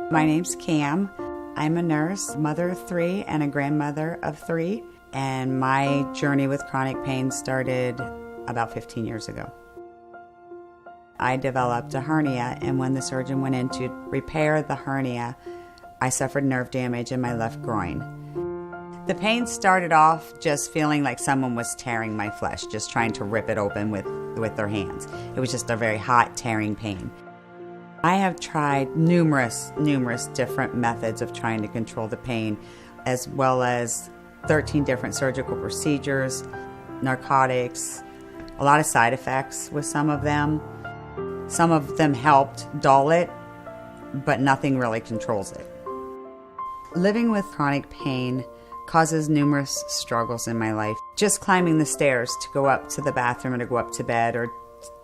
My name's Cam. I'm a nurse, mother of 3, and a grandmother of 3. And my journey with chronic pain started about 15 years ago. I developed a hernia, and when the surgeon went in to repair the hernia, I suffered nerve damage in my left groin. The pain started off just feeling like someone was tearing my flesh, just trying to rip it open with their hands. It was just a very hot, tearing pain. I have tried numerous different methods of trying to control the pain, as well as 13 different surgical procedures, narcotics, a lot of side effects with some of them. Some of them helped dull it, but nothing really controls it. Living with chronic pain causes numerous struggles in my life. Just climbing the stairs to go up to the bathroom or to go up to bed or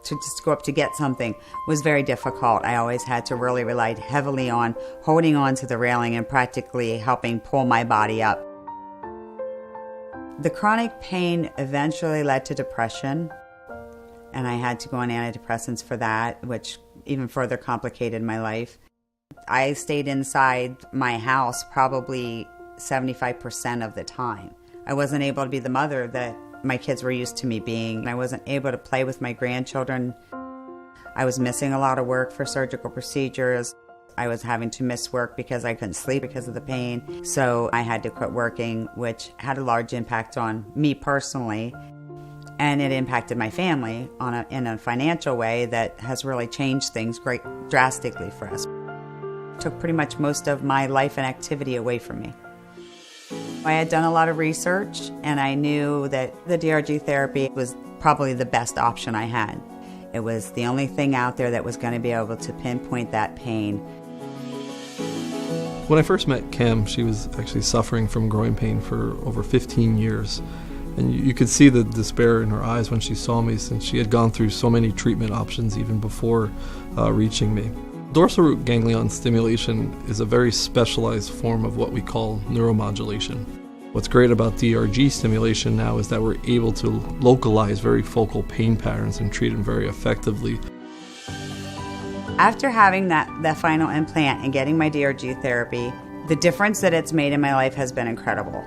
to just go up to get something was very difficult. I always had to really rely heavily on holding on to the railing and practically helping pull my body up. The chronic pain eventually led to depression, and I had to go on antidepressants for that, which even further complicated my life. I stayed inside my house probably 75% of the time. I wasn't able to be the mother that my kids were used to me being. I wasn't able to play with my grandchildren. I was missing a lot of work for surgical procedures. I was having to miss work because I couldn't sleep because of the pain. So I had to quit working, which had a large impact on me personally. And it impacted my family in a financial way that has really changed things drastically for us. It took pretty much most of my life and activity away from me. I had done a lot of research, and I knew that the DRG therapy was probably the best option I had. It was the only thing out there that was going to be able to pinpoint that pain. When I first met Cam, she was actually suffering from groin pain for over 15 years. And you could see the despair in her eyes when she saw me, since she had gone through so many treatment options even before reaching me. Dorsal root ganglion stimulation is a very specialized form of what we call neuromodulation. What's great about DRG stimulation now is that we're able to localize very focal pain patterns and treat them very effectively. After having that final implant and getting my DRG therapy, the difference that it's made in my life has been incredible.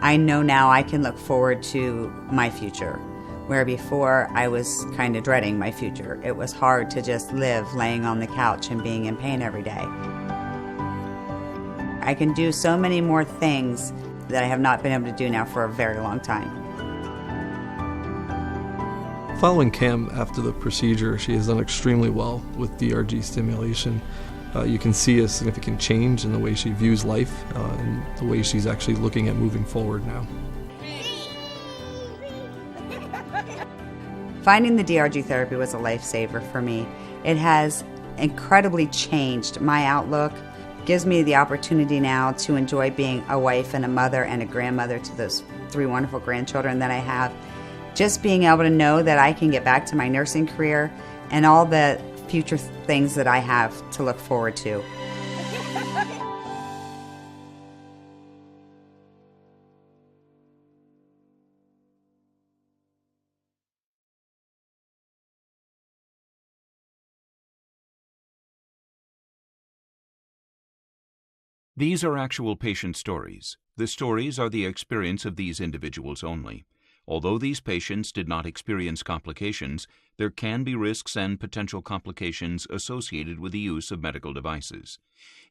I know now I can look forward to my future, where before I was kind of dreading my future. It was hard to just live laying on the couch and being in pain every day. I can do so many more things that I have not been able to do now for a very long time. Following Cam after the procedure, she has done extremely well with DRG stimulation. You can see a significant change in the way she views life and the way she's actually looking at moving forward now. Finding the DRG therapy was a lifesaver for me. It has incredibly changed my outlook, gives me the opportunity now to enjoy being a wife and a mother and a grandmother to those 3 wonderful grandchildren that I have. Just being able to know that I can get back to my nursing career and all the future things that I have to look forward to. These are actual patient stories. The stories are the experience of these individuals only. Although these patients did not experience complications, there can be risks and potential complications associated with the use of medical devices.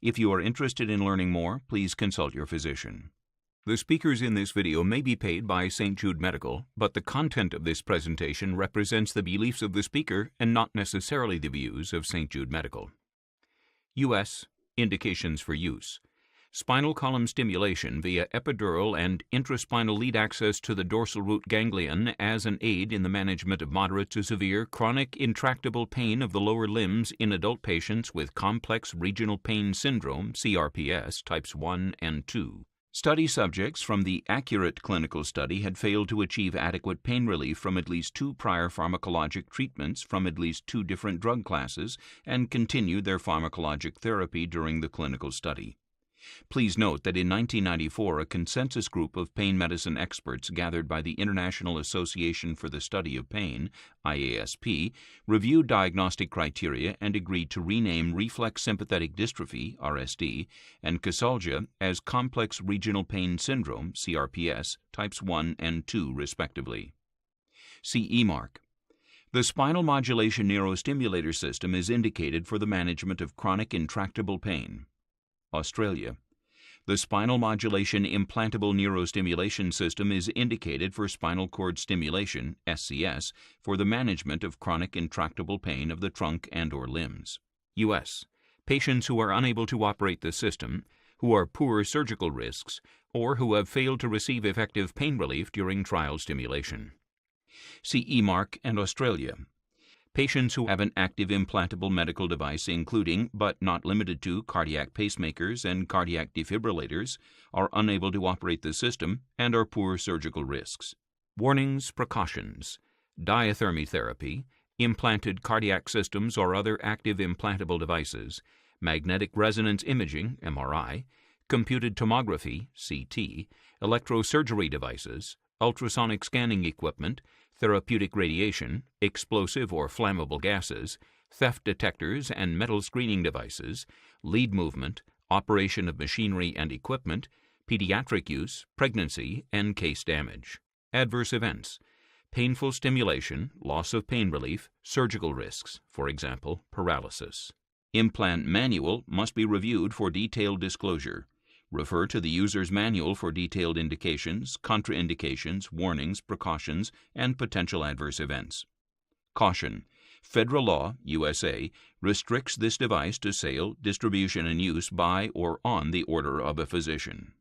If you are interested in learning more, please consult your physician. The speakers in this video may be paid by St. Jude Medical, but the content of this presentation represents the beliefs of the speaker and not necessarily the views of St. Jude Medical. U.S. Indications for use. Spinal column stimulation via epidural and intraspinal lead access to the dorsal root ganglion as an aid in the management of moderate to severe chronic intractable pain of the lower limbs in adult patients with complex regional pain syndrome, CRPS, types 1 and 2. Study subjects from the ACCURATE clinical study had failed to achieve adequate pain relief from at least 2 prior pharmacologic treatments from at least 2 different drug classes and continued their pharmacologic therapy during the clinical study. Please note that in 1994, a consensus group of pain medicine experts gathered by the International Association for the Study of Pain, IASP, reviewed diagnostic criteria and agreed to rename reflex sympathetic dystrophy, RSD, and kyphalgia as complex regional pain syndrome, CRPS, types 1 and 2, respectively. CE mark. The spinal modulation neurostimulator system is indicated for the management of chronic intractable pain. Australia. The spinal modulation implantable neurostimulation system is indicated for spinal cord stimulation, SCS, for the management of chronic intractable pain of the trunk and/or limbs. U.S. Patients who are unable to operate the system, who are poor surgical risks, or who have failed to receive effective pain relief during trial stimulation. CE mark and Australia. Patients who have an active implantable medical device including, but not limited to, cardiac pacemakers and cardiac defibrillators are unable to operate the system and are poor surgical risks. Warnings, precautions. Diathermy therapy, implanted cardiac systems or other active implantable devices, magnetic resonance imaging, MRI, computed tomography, CT, electrosurgery devices, ultrasonic scanning equipment, therapeutic radiation, explosive or flammable gases, theft detectors and metal screening devices, lead movement, operation of machinery and equipment, pediatric use, pregnancy, and case damage. Adverse events. Painful stimulation, loss of pain relief, surgical risks, for example, paralysis. Implant manual must be reviewed for detailed disclosure. Refer to the user's manual for detailed indications, contraindications, warnings, precautions, and potential adverse events. Caution. Federal law, USA, restricts this device to sale, distribution, and use by or on the order of a physician.